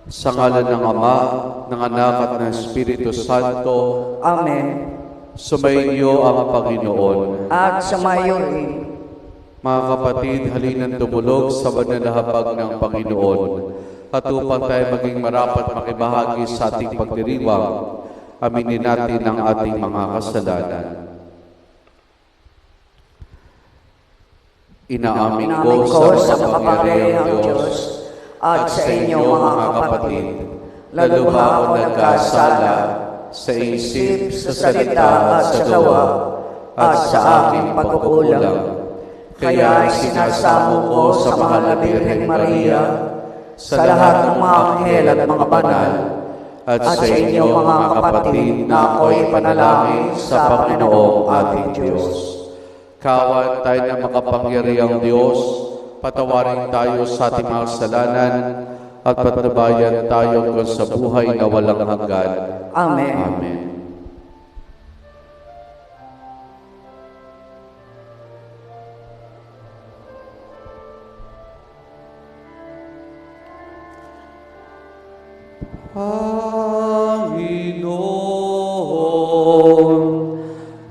Sa ngalan ng Ama, ng Anak at ng Espiritu Santo. Amen. Sumainyo ang Panginoon. At sumayo rin. Mga kapatid, halinan tumulog sa banal na habag ng Panginoon. At upang tayo maging marapat makibahagi sa ating pagdiriwang, aminin natin ang ating mga kasalanan. Inaamin ko sa makapangyarihang Diyos at sa inyo mga kapatid, lalubha ako nagkasala sa isip, sa salita at sa gawa, at sa aking pagkukulang. Kaya sinasamo ko sa mahal na Birheng Maria, sa lahat ng mga anghel at mga banal, at sa inyo mga kapatid na ako'y panalangin sa Panginoong ating Diyos. Kawan tayo na makapangyarihang Diyos, patawarin tayo sa ating mga kasalanan, at patnubayan tayo sa buhay na walang hanggan. Amen. Amen. Panginoon,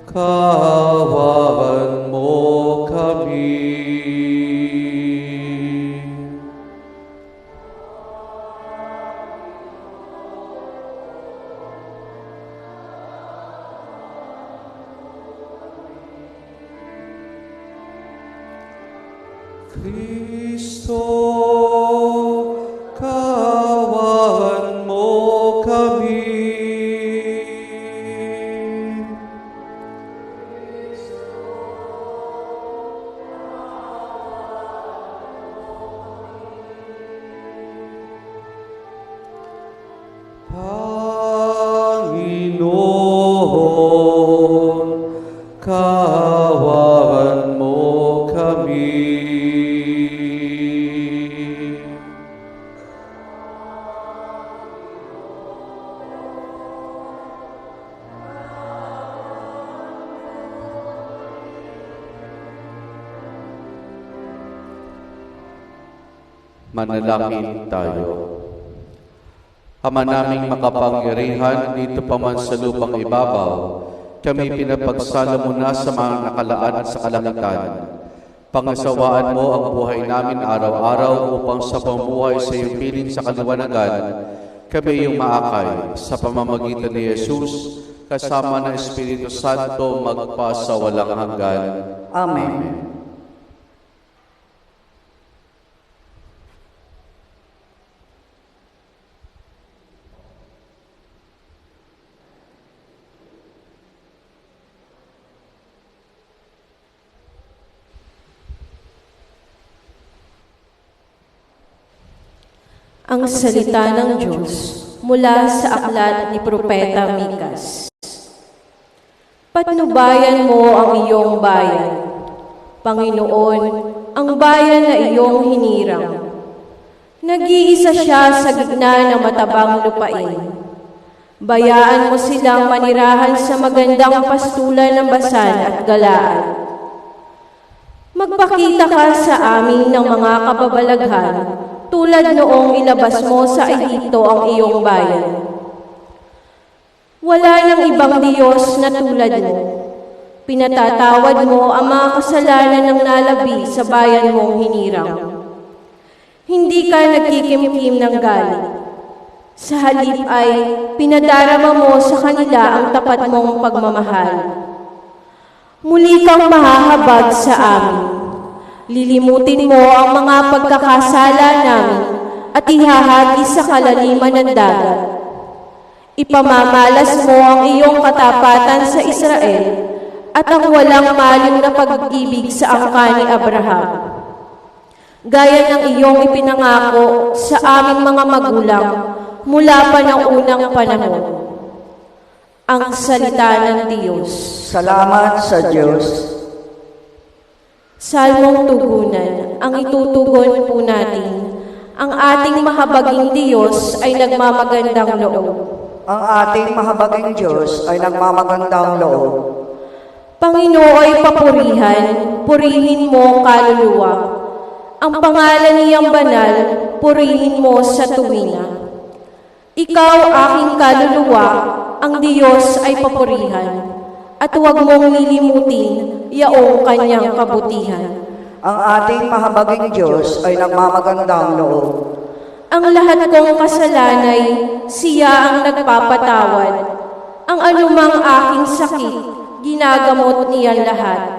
kaawaan mo kami. Kristo, kaawaan mo kami. Panginoon, kaawaan mo kami. Manalangin tayo. Ama naming makapangyarihan, dito pa man sa lupang ibabaw, kami pinapagsala mo na sa mga nakalaan at sa kalangitan. Pangasawaan mo ang buhay namin araw-araw upang sa pamumuhay sa iyong piling sa kaliwanagan, kami yung maakay sa pamamagitan ni Jesus, kasama ng Espiritu Santo magpasa walang hanggan. Amen. Ang salita ng Diyos mula sa aklat ni Propeta Mikas. Patnubayan mo ang iyong bayan, Panginoon, ang bayan na iyong hinirang. Nag-iisa siya sa gitna ng matabang lupain. Bayaan mo silang manirahan sa magandang pastulan ng basan at galaan. Magpakita ka sa amin ng mga kababalaghan, tulad noong ilabas mo sa Ehipto ang iyong bayan. Wala nang ibang Diyos na tulad mo. Pinatatawad mo ang mga kasalanan ng nalabi sa bayan mong hinirang. Hindi ka nagkikimkim ng galit. Sa halip ay pinadarama mo sa kanila ang tapat mong pagmamahal. Muli kang mahahabag sa amin. Lilimutin mo ang mga pagkakasala namin at ihahagi sa kalaliman ng dagat. Ipamamalas mo ang iyong katapatan sa Israel at ang walang maling na pag-ibig sa angka ni Abraham. Gaya ng iyong ipinangako sa aming mga magulang mula pa ng unang panahon. Ang salita ng Diyos. Salamat sa Diyos. Salmong tugunan, ang itutugon po natin. Ang ating mahabaging Diyos ay nagmamagandang loob. Ang ating mahabaging Diyos ay nagmamagandang loob. Panginooy papurihan, purihin mo kaluluwa. Ang pangalan niyang banal, purihin mo sa tuwina. Ikaw, aking kaluluwa, ang Diyos ay papurihan, at huwag mong lilimutin yaong kanyang kabutihan. Ang ating mahabaging Diyos ay nagmamagandang loob. Ang lahat kong kasalanay, siya ang nagpapatawad. Ang anumang aking sakit, ginagamot niya lahat.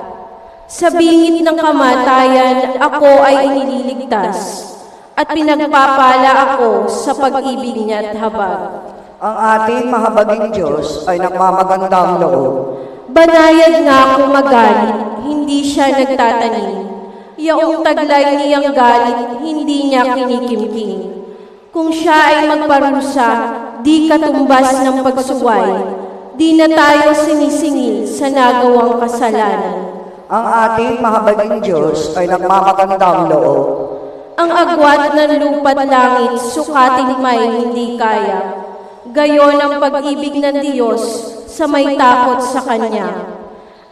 Sa bingit ng kamatayan, ako ay inililigtas, at pinagpapala ako sa pag-ibig niya't habag. Ang ating mahabaging Diyos ay nagmamagandang loob. Banayad nga kung magalit, hindi siya nagtatanim. Yaong taglay niyang galit, hindi niya kinikimkim. Kung siya ay magparusa, di katumbas ng pagsuway, di na tayo sinisingil sa nagawang kasalanan. Ang ating mahabaging Diyos ay nagmamagandang loob. Ang agwat ng lupa't langit, sukatin may hindi kaya. Gayon ang pag-ibig ng Diyos sa may takot sa Kanya.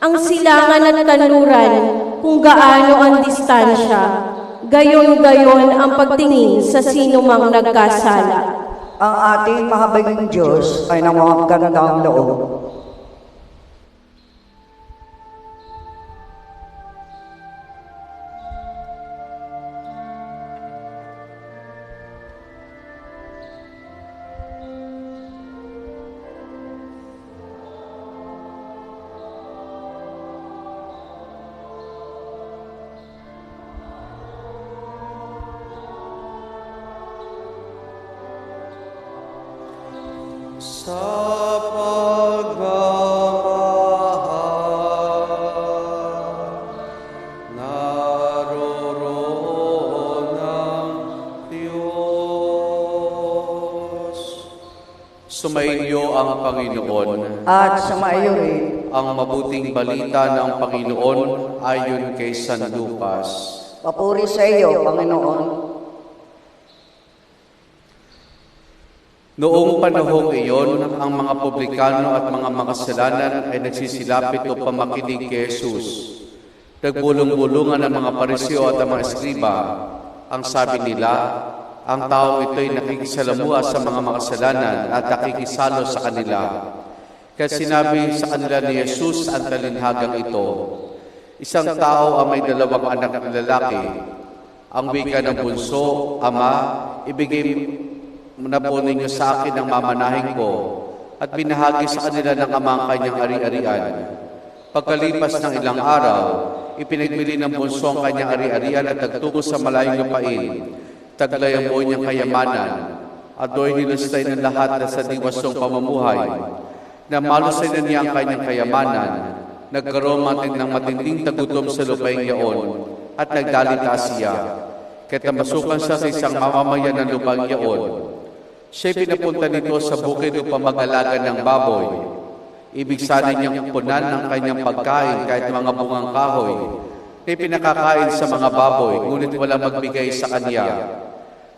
Ang silangan at kanluran, kung gaano ang distansya, gayon-gayon ang pagtingin sa sinumang nagkasala. Ang ating mahabaging Diyos ay nagmamagandang loob. Sa pagmamahal, naroroon ng Diyos. Sumainyo ang Panginoon. At sumaiyo rin. Ang mabuting balita ng Panginoon ayon kay San Lucas. Papuri sa iyo, Panginoon. Noong panahong iyon, ang mga publikano at mga makasalanan ay nagsisilapit o pamakinig kay Jesus. Nagbulong-bulungan ang mga pariseo at ang mga eskriba. Ang sabi nila, ang taong ito'y nakikisalamuha sa mga makasalanan at nakikisalo sa kanila. Kaya sinabi sa kanila ni Jesus ang talinhagang ito, isang tao ang may dalawang anak na lalaki. Ang wika ng bunso, Ama, ibigay na po ninyo sa akin ang mamanahin ko, at binahagi sa kanila ng ama ang kanyang ari-arian. Pagkalipas ng ilang araw, ipinagbili ng bunso ang kanyang ari-arian at nagtungo sa malayong lupain. Taglay ang buhay niyang kayamanan, at do'y nilustay ng lahat na sa diwasong pamumuhay. Na malusay na niya ang kanyang kayamanan, nagkaroon ng matinding tagutom sa lupain yaon, at nagdalita siya. Kaya't namasukan siya sa isang mamamayan ng lupang yaon. Siya'y pinapunta nito sa bukid upang mag-alaga ng baboy. Ibig sana niyang punan ng kanyang pagkain kahit mga bungang kahoy na pinakakain sa mga baboy, ngunit walang magbigay sa kanya.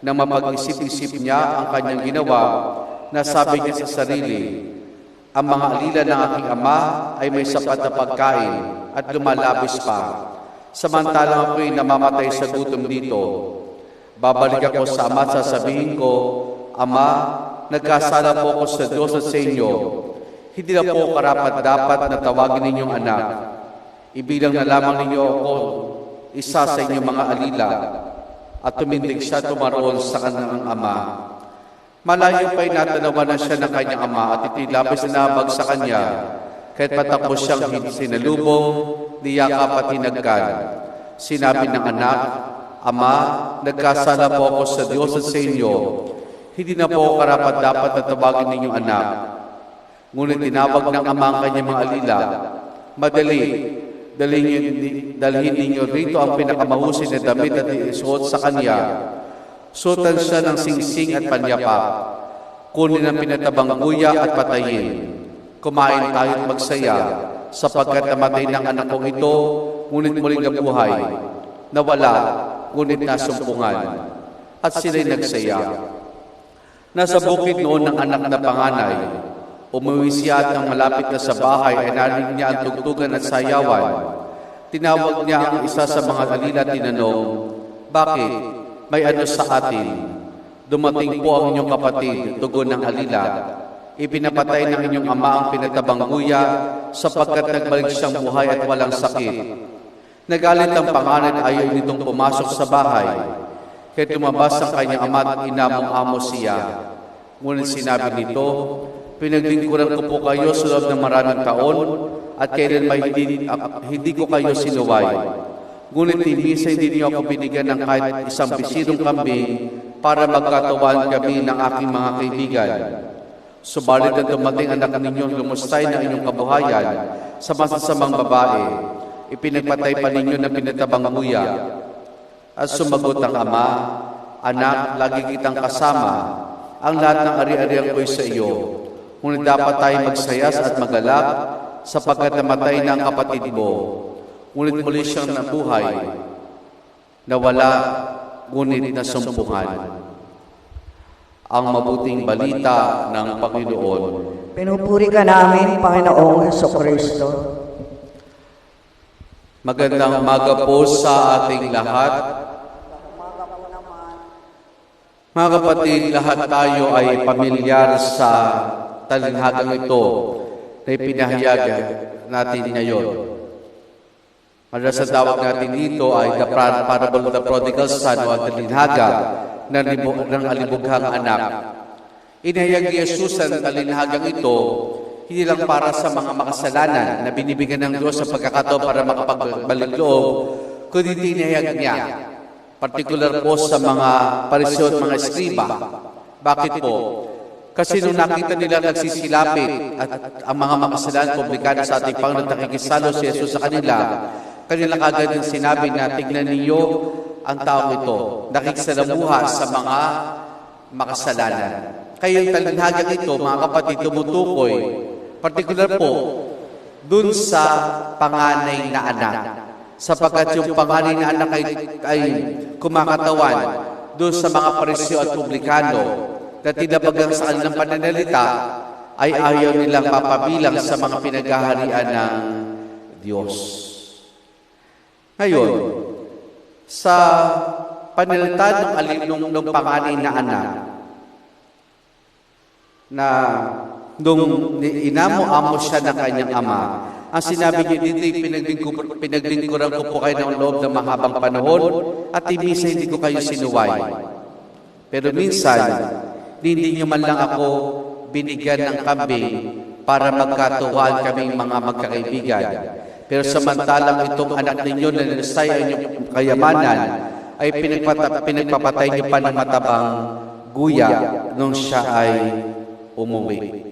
Nang mapag-isip-isip niya ang kanyang ginawa, nasabi niya sa sarili, ang mga alila ng aking ama ay may sapat na pagkain at lumalabis pa. Samantalang ako'y namamatay sa gutom dito. Babalik ako sa ama at sasabihin ko, Ama, nagkasala po ako sa Diyos at sa inyo. Hindi na po karapat-dapat na tawagin ninyong anak. Ibilang na lamang ninyo ako isa sa inyong mga alila. At tumindig siya tumaroon sa kanyang ama. Malayo pa'y natanawan na siya ng kanyang ama at itilabis na nabag sa kanya. Kahit patapos siyang sinalubong, niyakap at hinagkan. Sinabi ng anak, Ama, nagkasala po ako sa Diyos at sa inyo. Hindi na po karapat-dapat na tawagin ninyong anak. Ngunit tinawag ng ama ang kanyang mga alila. Madali, dalhin ninyo rito ang pinakamahusay na damit at isuot sa kanya. Suotan siya ng singsing at panyapak. Kunin ang pinatabang guya at patayin. Kumain tayo at magsaya, sapagkat namatay ng anak kong ito, ngunit muling nabuhay. Nawala, ngunit nasumpungan. At sila'y nagsaya. Nasa bukid noon ng anak na panganay. Umuwi siya at nang malapit na sa bahay ay narinig niya ang tugtugan at sayawan. Tinawag niya ang isa sa mga alila at tinanong, Bakit? May ano sa atin? Dumating po ang inyong kapatid, tugon ng alila. Ipinapatay ng inyong ama ang pinatabang guya sapagkat nagbalik siyang buhay at walang sakit. Nagalit ang panganay at ayaw nitong pumasok sa bahay. Kaya tumabas ang kanyang ama at inamong-amo siya. Ngunit sinabi nito, pinaglingkuran ko po kayo sa loob ng maraming taon at kailan may hindi ko kayo sinuway. Ngunit minsan hindi niyo ako binigyan ng kahit isang bisidong kambing para magkatuwaan kami ng aking mga kaibigan. Subalit ang dumating anak ninyo lumustay ng inyong kabuhayan sa masasamang babae, ipinagpatay pa ninyo na pinatabang guya. At sumagot ang ama, anak, lagi kitang kasama, ang lahat ng ari-arian ko'y sa iyo. Ngunit dapat tayo magsayas at magalak sapagkat namatay na ang kapatid mo. Ngunit muli siyang nabuhay, nawala, ngunit nasumpungan. Ang mabuting balita ng Panginoon. Pinupuri ka namin, Panginoong Hesukristo. Magandang umaga po sa ating lahat. Mga kapatid, lahat tayo ay pamilyar sa talinhagang ito na ipinahayag natin ngayon. Madalas sa tawag natin dito ay the parable of the prodigal son o ang talinhaga ng alibughang anak. Inahayag ni Jesus ang talinhagang ito hindi lang para sa mga makasalanan na binibigyan ng Diyos sa pagkakataon para makapagbalik loob, kundi inahayag niya, partikular po sa mga pariseo at mga eskriba. Bakit po? Kasi nung nakita nila nagsisilapit at ang mga makasalanan publikano sa ating Panginoon nakikisalo si Jesus sa kanila kagad din sinabi na tignan niyo ang taong ito, nakikisalamuha sa mga makasalanan. Kaya yung talinhagang ito, mga kapatid, tumutukoy, partikular po, dun sa panganay na anak. Sapagkat yung panganay na anak ay kumakatawan dun sa mga pariseo at publikano na tinabagang sa kanilang pananalita ay ayaw nilang papabilang sa mga pinaghaharian ng Diyos. Ngayon, sa pananalita ng panganay na anak, na nung inamo-amo siya ng kanyang ama, ang sinabi niya dito, pinaglingkuran ko po kayo ng loob ng mahabang panahon at minsan hindi ko kayo sinuway. Pero minsan, hindi niyo man lang ako binigyan ng kambing para magkatuwaan kaming mga magkakaibigan. Pero samantalang itong anak ninyo na nasay ang inyong kayamanan ay pinagpapatay niyo pa ng matabang guya nung siya ay umuwi.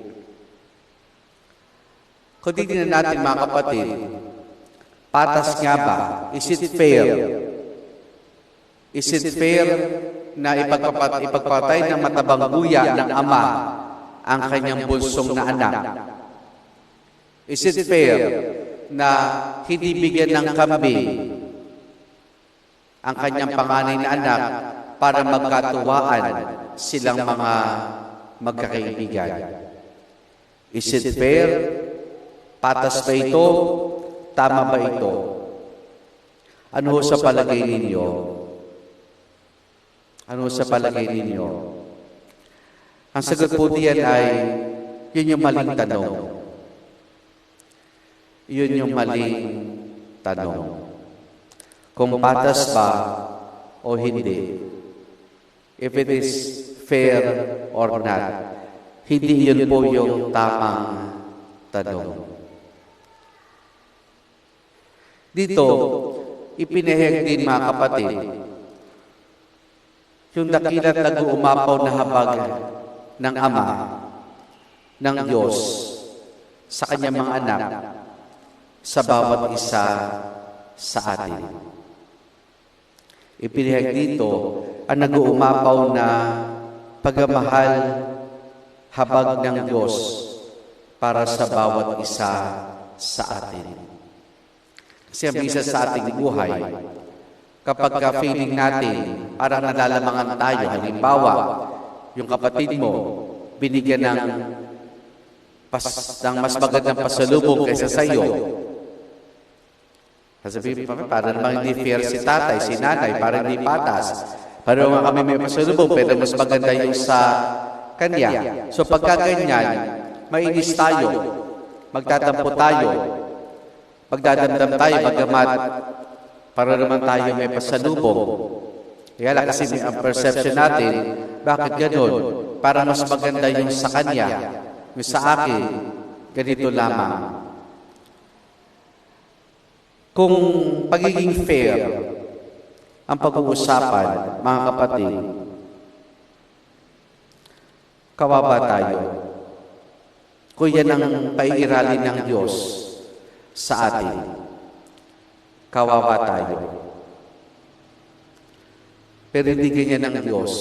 Kung titignan natin mga kapatid, patas nga ba? Is it fair? Is it fair na ipagpatay ng matabang guya ng ama ang kanyang bunsong na anak? Is it fair na hindi bigyan ng kambing ang kanyang panganay na anak para magkatuwaan silang mga magkakaibigan? Is it fair? Patas ba ito? Tama ba ito? Ano sa palagay ninyo? Ano sa palagay ninyo? Ang sagot po diyan ay, yun yung maling tanong. Yun yung maling tanong. Kung patas ba o hindi. If it is fair or not. Hindi yun po yung tamang tanong. Dito, ipinahayag din mga kapatid, yung dakilat nag-uumapaw na habag ng Ama, ng Diyos, sa kanyang mga anak, sa bawat isa sa atin. Ipinahayag dito ang nag-uumapaw na pagmamahal, habag ng Diyos para sa bawat isa sa atin. Kasi ang isa sa ating buhay, kapag ka-feeling natin, parang nalalamangan tayo, halimbawa, yung kapatid mo, binigyan ng mas magandang pasalubong kaysa sa iyo. Sasabihin pa, parang namang hindi fair si tatay, si nanay, parang hindi patas. Pero nga kami may pasalubong, pero mas maganda yung sa Kanya. So pagka ganyan, mainis tayo, magtatampo tayo, magdadamdam tayo, bagamat para naman tayo may pasalubong. Kaya lang kasi ang perception natin, bakit ganun? Para mas maganda yung sa Kanya, yung sa akin, ganito lamang. Kung pagiging fair ang pag-uusapan, mga kapatid, kawawa tayo. Kung yan ang paiiralin ng Diyos sa atin, kawawa tayo. Pero hindi ganyan ng Diyos.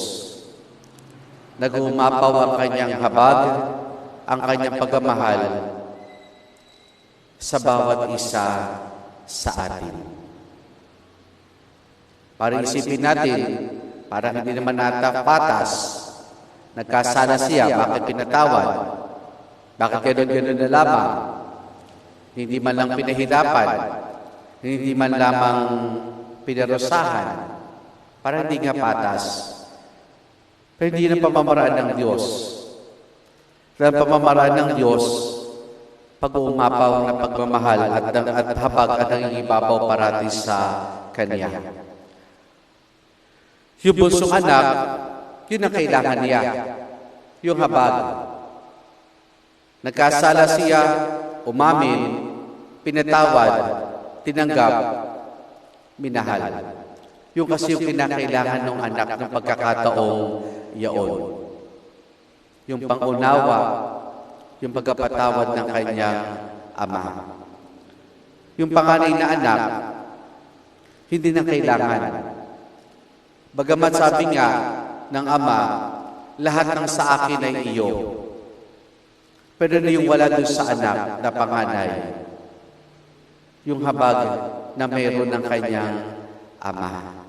Nag-umapaw ang kanyang habag, ang kanyang pagmamahal sa bawat isa sa atin. Para isipin natin, parang hindi naman nata patas, nagkasala siya, bakit pinatawad? Bakit gano'n-gano'n na lamang? Hindi man lang pinahirapan, hindi man lamang pinarusahan, para hindi nga patas. Pero hindi na pamamaraan ng Diyos. Ang pamamaraan ng Diyos, pag-uumapaw ng pagmamahal at habag at nangingibabaw parati sa Kanya. Yung bunsong anak, yun ang kailangan niya. Yung habag. Nagkasala siya, umamin, pinatawad, tinanggap, minahal. Yung kasi yung kinakailangan ng anak ng pagkakataong yaon. Yung pangunawa, yung pagkapatawad ng kanyang ama. Yung panganay na anak, hindi na kailangan. Bagamat sabi nga ng ama, lahat ng sa akin ay iyo. Pero na yung wala dun sa anak na panganay, yung habag na mayroon ng kanyang ama.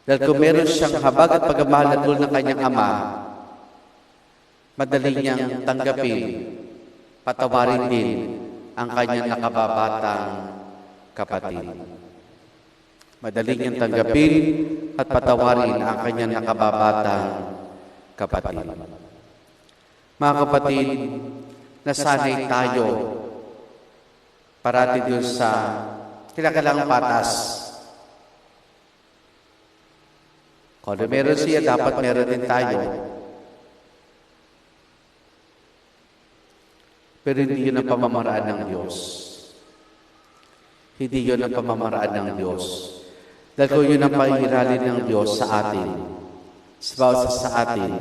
Dahil kung meron siyang habag at pagmamahal at tulong ng kanyang ama, madali niyang tanggapin, patawarin din ang kanyang nakababatang kapatid. Madali niyang tanggapin at patawarin ang kanyang nakababatang kapatid. Mga kapatid, nasanay tayo parati doon sa kinakailangang patas. Kung meron siya, dapat meron din tayo. Pero hindi yun ang pamamaraan ng Diyos. Hindi yun ang pamamaraan ng Diyos. Dahil kung yun ang pahihiralin ng Diyos sa atin, sa atin,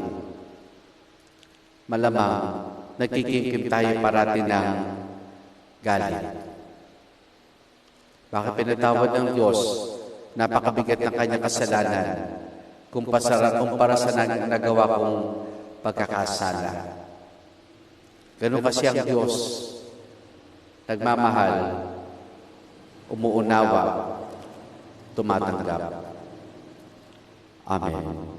malamang nagkikimkim tayo parati ng galit. Bakit pinatawad ng Diyos? Napakabigat ng kanyang kasalanan kumpara sa nagawa kong pagkakasala. Ganun kasi ang Diyos, nagmamahal, umuunawa, tumatanggap. Amen.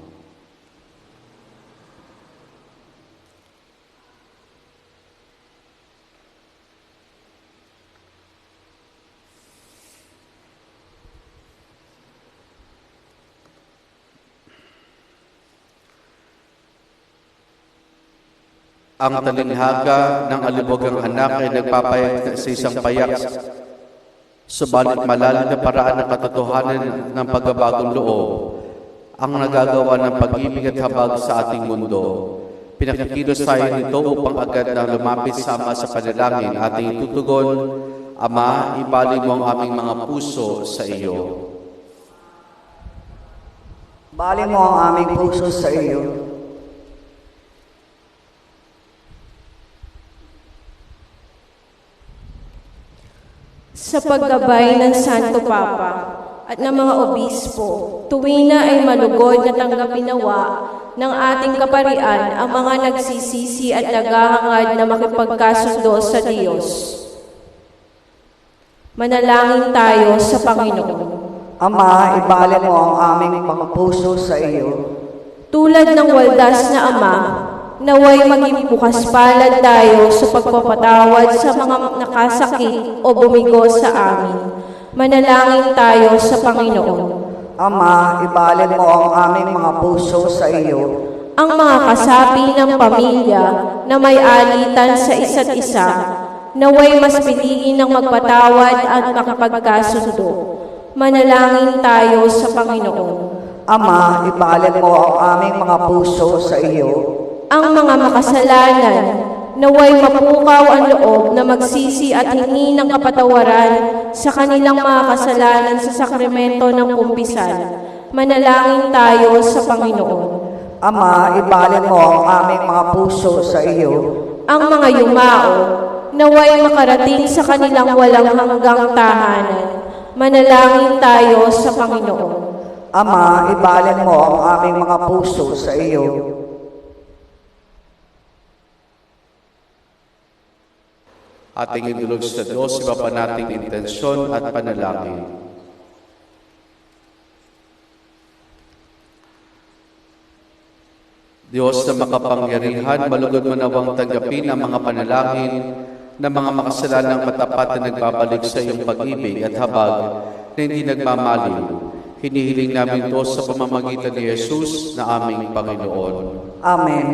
Ang talinhaga ng alibogang anak ay nagpapayag sa isang payak, subalit malalim na paraan ng katotohanan ng pagbabagong loob ang nagagawa ng pag-ibig at habag sa ating mundo. Pinakikilos tayo nito upang agad na lumapit sama sa panalangin ating itutugon, Ama, ibali mo ang aming mga puso sa iyo. Bali mo ang aming puso sa iyo. Sa paggabay ng Santo Papa at ng mga obispo, tuwina ay malugod na tanggapin nawa ng ating kaparian ang mga nagsisisi at naghahangad na makipagkasundo sa Diyos. Manalangin tayo sa Panginoon. Ama, ibali mo ang aming mga puso sa iyo. Tulad ng waldas na Ama, naway maging bukas palad tayo sa pagpapatawad sa mga nakasakit o bumigo sa amin. Manalangin tayo sa Panginoon. Ama, ibalin mo ang aming mga puso sa iyo. Ang mga kasapi ng pamilya na may alitan sa isa't isa, naway mas piliin ng magpatawad at makapagkasundo. Manalangin tayo sa Panginoon. Ama, ibalin mo ang aming mga puso sa iyo. Ang mga makasalanan, naway mapukaw ang loob na magsisi at hingi ng kapatawaran sa kanilang mga kasalanan sa sakramento ng kumpisal. Manalangin tayo sa Panginoon. Ama, ibalin mo ang aming mga puso sa iyo. Ang mga yumao, naway makarating sa kanilang walang hanggang tahanan. Manalangin tayo sa Panginoon. Ama, ibalin mo ang aming mga puso sa iyo. Ating idulog sa Diyos, iba pa nating intensyon at panalangin. Diyos na makapangyarihan, malugod mo nawang tanggapin ang mga panalangin ng mga makasalanang matapat na nagbabalik sa iyong pag-ibig at habag na hindi nagmamaliw. Hinihiling namin ito sa pamamagitan ni Jesus na aming Panginoon. Amen.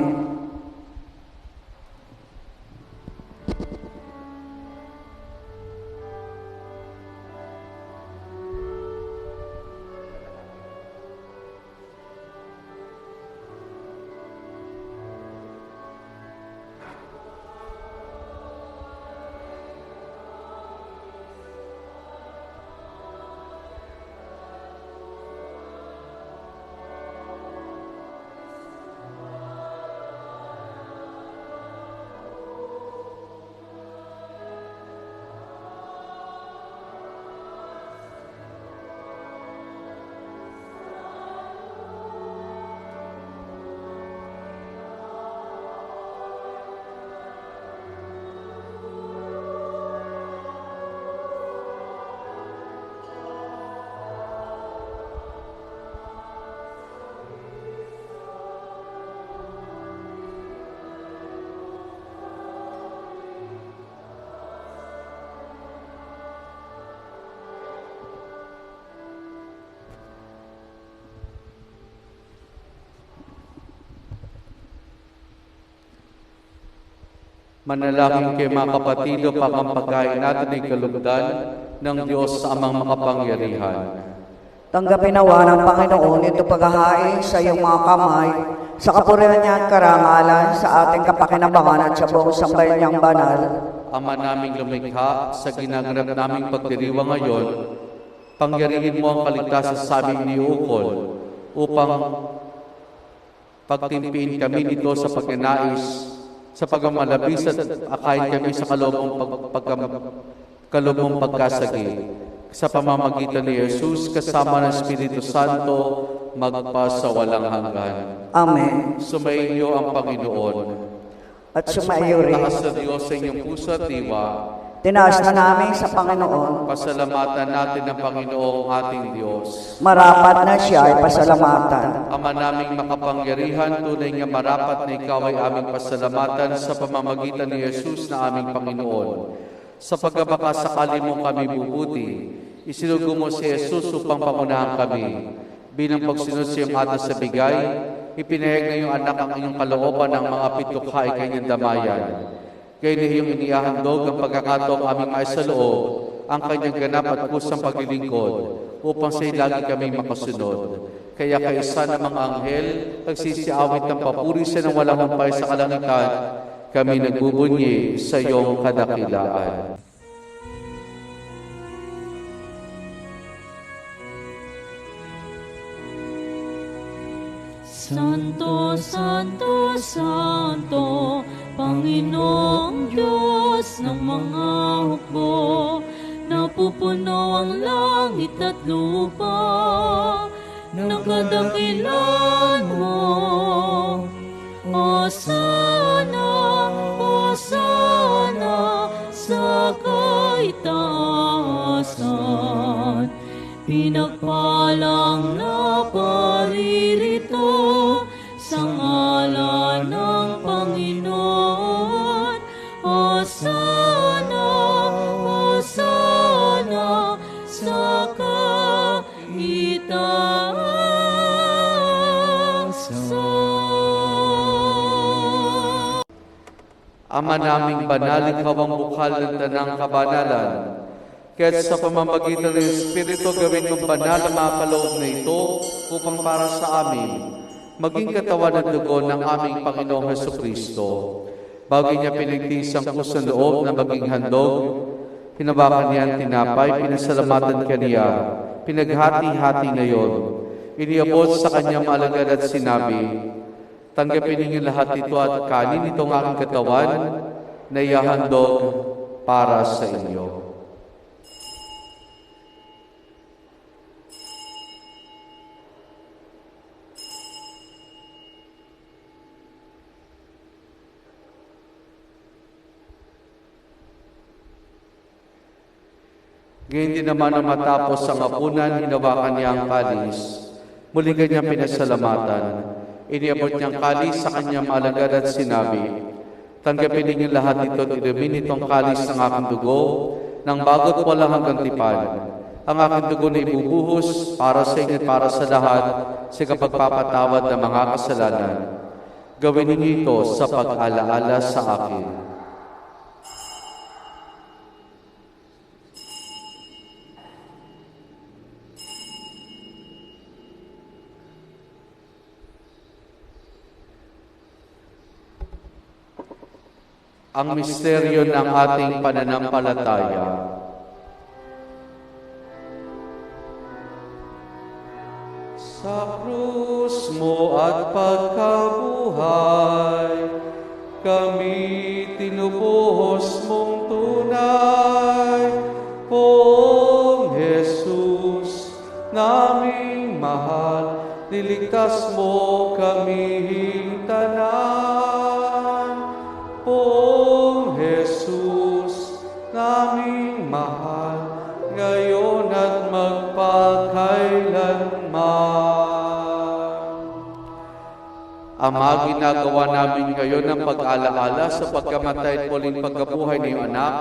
Manalangin kay mga kapatido pang ang pagkain natin ay kalugdan ng Diyos sa amang makapangyarihan. Tanggapin nawa ng Panginoon ito paghahain sa iyong mga kamay, sa kapurihan niya at karangalan, sa ating kapakinabangan at sa buong sambayan niyang banal. Ama naming lumikha, sa ginaganap naming pagdiriwa ngayon, pangyarihin mo ang kaligtasan sa aming niukol, upang pagtimpiin kami nito sa pagnanais, sa pagmamalabis at akayin kami sa kalubong pagkasagi. Sa pamamagitan ni Jesus, kasama ng Espiritu Santo, magpasa walang hanggan. Amen. Sumainyo ang Panginoon. At sumaiyo rin. Taas sa Diyos sa inyong puso at diwa. Tinaas na namin sa Panginoon. Pasalamatan natin ang Panginoong ating Diyos. Marapat na siya ay pasalamatan. Ama naming makapangyarihan, tunay nga marapat na ikaw ay aming pasalamatan sa pamamagitan ni Jesus na aming Panginoon. Sa pagkabakasakali mo kami bubuti, isinugo mo si Jesus upang pangunahan kami. Bilang pagsunod sa iyong atas sa bigay, ipinahayag na iyong anak ang iyong kalooban ng mga pitukha ay kanyang damayan. Kaya na iyong inihahandog ang pagkakataong aming ay sa loob, ang kanyang ganap at kusang paglilingkod, upang sa'y lagi kaming makasunod. Kaya kaisa ng mga anghel, nagsisiawit ng papuri sa nang walang humpay sa kalangitan, kami nagbubunyi sa iyong kadakilaan. Santo, Santo, Santo, Panginoong Diyos ng mga hukbo, napupuno ang langit at lupa ng kadakilan mo. Hosana, Hosana sa kaitaasan, pinagpalang na paririto sa ngalan ng Panginoon. Hosana, Hosana sa kaitaasan. Ama naming banal, ikaw ang bukal ng tanang kabanalan. Kaya't sa pamamagitan ng Espiritu, gawin mong banal ang mga kaloob na ito upang para sa amin, maging katawan at dugo ng aming Panginoong Hesukristo. Bago niya pinagtisang puso ng loob na maging handog, hinabakan niya ang tinapay, pinasalamatan kaniya, pinaghati-hati na yon. Iniabot sa kanyang alagad at sinabi, tanggapin ninyo lahat ito at kanin itong aking katawan na ihahandog para sa inyo. Ngayon din naman na matapos ang hapunan, hinawakan niya ang kalis. Muli kanyang pinasalamatan. Iniabot niyang kalis sa kanyang alagad at sinabi, tanggapin ninyo lahat ito at inumin itong kalis ng aking dugo, ng bago't walang hanggang tipan. Ang aking dugo na ibubuhos para sa inyo at para sa lahat sa kapagpapatawad ng mga kasalanan. Gawin ninyo ito sa pag-alaala sa akin. Ang misteryo ng ating pananampalataya. Sa krus mo at pagkabuhay, kami tinubuhos mong tunay. Poong Jesus, naming mahal, niligtas mo kaming tanan. Poong Jesus, naming mahal, ngayon at magpakailanman. Ama, ginagawa namin ngayon ang pag-alaala sa pagkamatay at muling pagkabuhay ng iyong anak,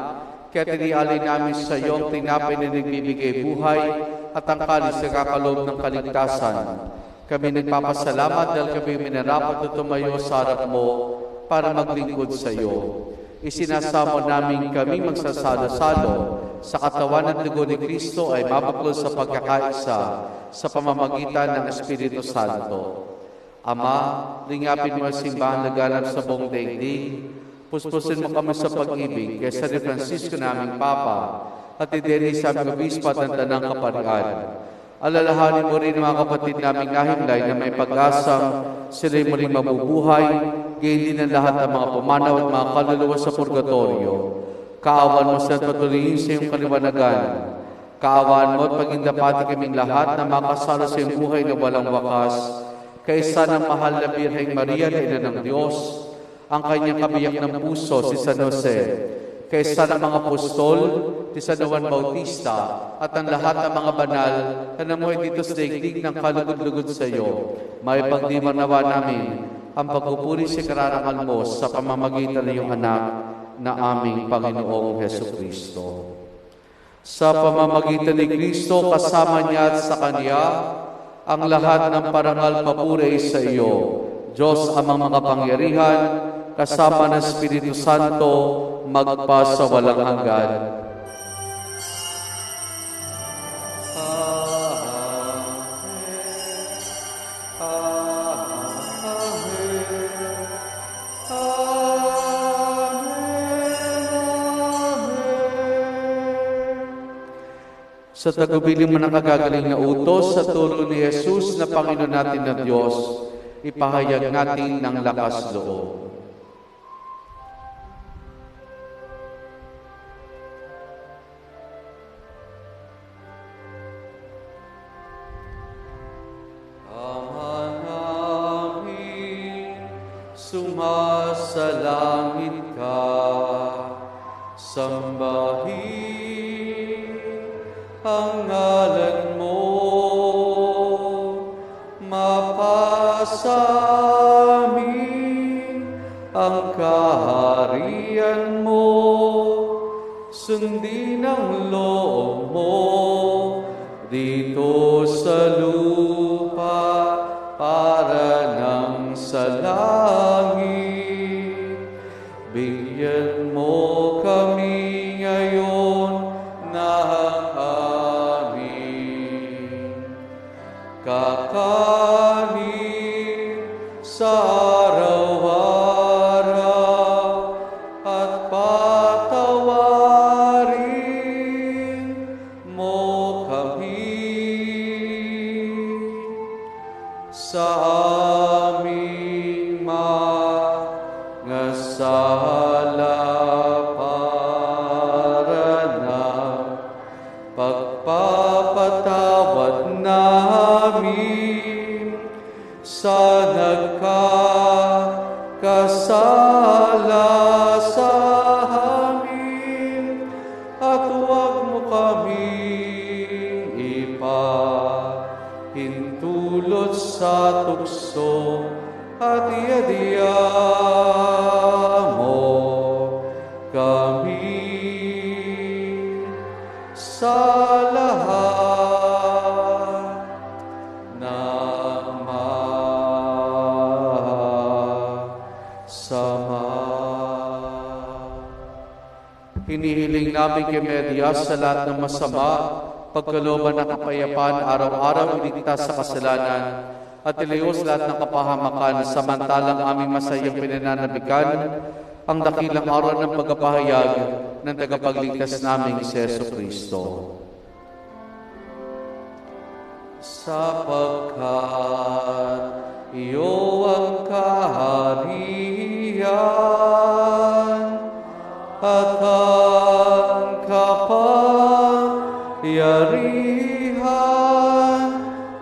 kaya tinialay namin sa iyo ang tinapay na nagbibigay buhay at ang kalis na kakaloob ng kaligtasan. Kami nagpapasalamat dahil kami minarapat na tumayo sa harap mo para maglingkod sa iyo. Isinasamo namin kami magsasalo-salo sa katawan at dugo ni Kristo ay mabuklod sa pagkakaisa sa pamamagitan ng Espiritu Santo. Ama, lingapin mo ang simbahan laganap sa buong daigdig. Puspusin mo kami sa pag-ibig kay San Francisco naming Papa at Denis aming Obispo at ang Tanang Kaparian. Alalahanin mo rin mga kapatid naming nahimlay na may pag-asang sila'y muling mabubuhay, gayon din ang lahat ng mga pumanaw at mga kaluluwa sa purgatorio. Kaawan mo sa patuloyin sa iyong kaliwanagan. Kaawaan mo at pagindapati kaming lahat na makasalo sa iyong buhay na walang wakas, kaysa ng mahal na Birheng Maria na Ina ng Diyos, ang kanyang kabiyak ng puso, si San Jose, kaysa ng mga apostol, si San Juan Bautista, at ang lahat ng mga banal na namuhay dito sa daigdig ng kalugod-lugod sa iyo, may pagdiman nawa namin ang pagpupuri sa kararangal mo sa pamamagitan ng iyong anak na aming Panginoong Hesukristo. Sa pamamagitan ni Kristo, kasama niya at sa Kanya, ang lahat ng parangal papuri sa iyo, Diyos amang makapangyarihan, kasama ng Espiritu Santo, magpa sa walang hanggan. Sa tagubilin mo ng kagagaling na utos sa turo ni Jesus na Panginoon natin na Diyos, ipahayag natin ng lakas loob. Ama namin, sumasalangit ka, sambahin ang ngalan mo, mapasa amin ang kaharian mo, sundin ang loob mo dito sa lupa para nang sa langit. Bigyan mo kami ngayon ng aming kakanin sa araw-araw at patawarin mo kami sa aming mga sala para na pagpapatawad namin sa nagkakasala sa amin, at huwag mo kaming ipahintulot sa tukso, at iadya mo kami sa lahat ng masama. Hinihiling namin kay Maria sa lahat ng masama, pagkalooban ng kapayapaan, araw-araw iligtas sa kasalanan, at ilayo sa lahat ng kapahamakan, samantalang aming masayang pinananabikan ang dakilang araw ng pagpapahayag ng tagapagligtas naming si Jesucristo. Sapagkat iyo ang kaharian at ang kapangyarihan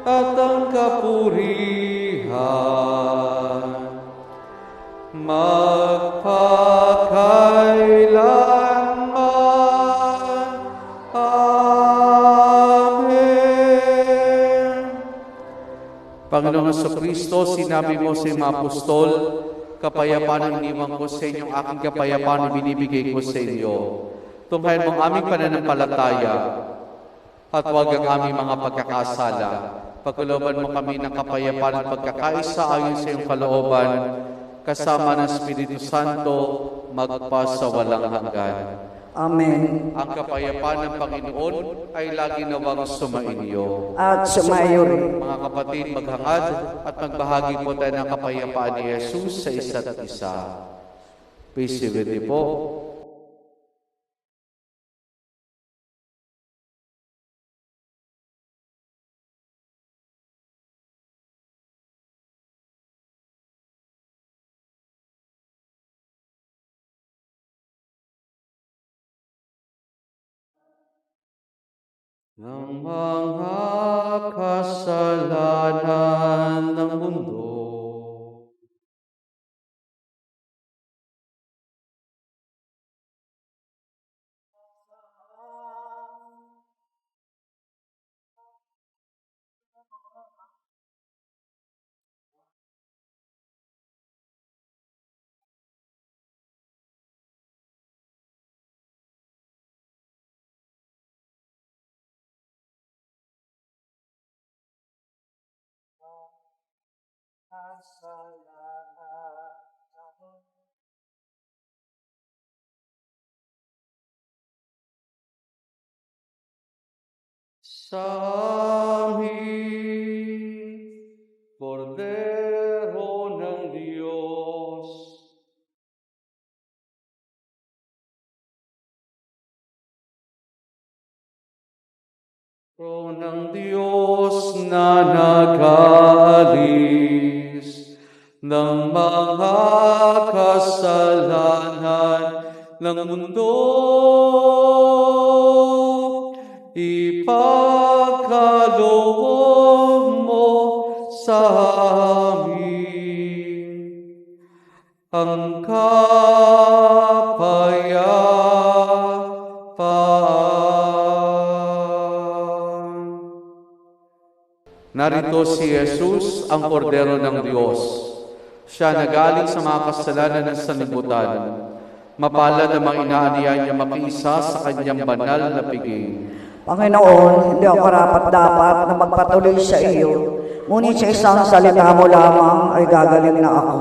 at ang kapurihan magpakailanman. Amen. Panginoong Jesucristo, sinabi mo sa mga apostol, kapayapaan ang iniwan ko sa inyo, aking kapayapaan ang binibigay ko sa inyo. Tunghayan mo ang aming pananampalataya at huwag ang aming mga pagkakasala. Pagkalooban mo kami ng kapayapaan at pagkakaisa ayon sa iyong kalooban, kasama ng Espiritu Santo, magpasawalang hanggan. Amen. Ang kapayapaan ng Panginoon ay lagi nawang sumainyo. At sumayo rin. Mga kapatid, maghangad at magbahagi po tayo ng kapayapaan ni Jesus sa isa't isa. Peace be with you po. Ng mga kasalanan ng mundo, sa amin, Kordero ng Diyos, Kordero ng Diyos na nag-aalis ng mga kasalanan ng mundo, ipagkaloob mo sa amin ang kapayapaan. Narito si Jesus, ang Kordero ng Diyos. Siya nagaling sa mga kasalanan ng sanlibutan. Mapalad ang mga inaaniya niya makiisa sa kanyang banal na piging. Panginoon, hindi ako karapat-dapat na magpatuloy sa iyo, ngunit sa isang salita mo lamang ay gagaling na ako.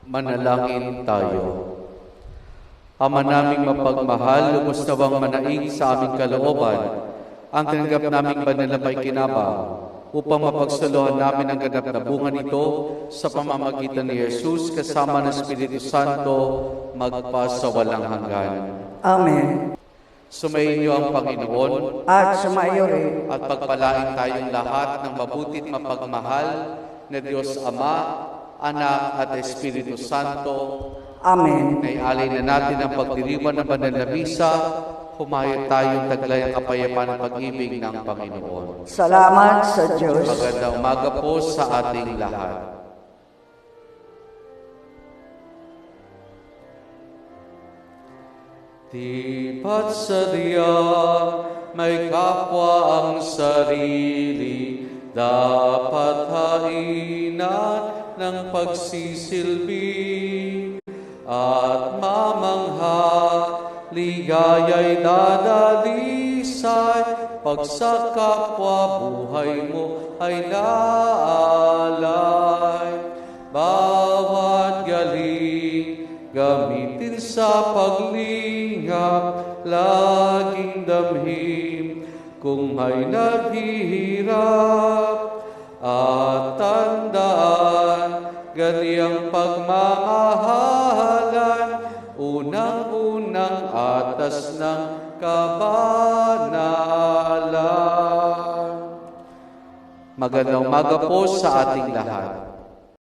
Manalangin tayo. Ama naming mapagmahal, lubos na bang manaig sa aming kalooban ang tinanggap naming banal na paikinabang upang mapagsaluhan namin ang ganap na bunga nito sa pamamagitan ni Jesus kasama ng Espiritu Santo magpasawalang hanggan. Amen. Sumayin niyo ang Panginoon At sumaiyo rin. at pagpalain tayong lahat ng mabutit mapagmahal na Diyos Ama, Anak at Espiritu Santo. Amen. Naialay na natin ang pagdiriwan ng banal na misa, humayat tayong taglay ang kapayapaan at pag-ibig ng Panginoon. Salamat sa Diyos. Magandang umaga po sa ating lahat. Di ba't sadyang may kapwa ang sarili, dapat hainan ng pagsisilbi at mamangha, ligaya'y dadalisay, pag sa kapwa buhay mo ay naalay. Bawat galing gamitin sa paglingap, laging damhim kung may naghihirap. At tandaan, ganiyang pagmamahalan, unang-unang atas ng kabanalan. Magandang umaga po sa ating lahat.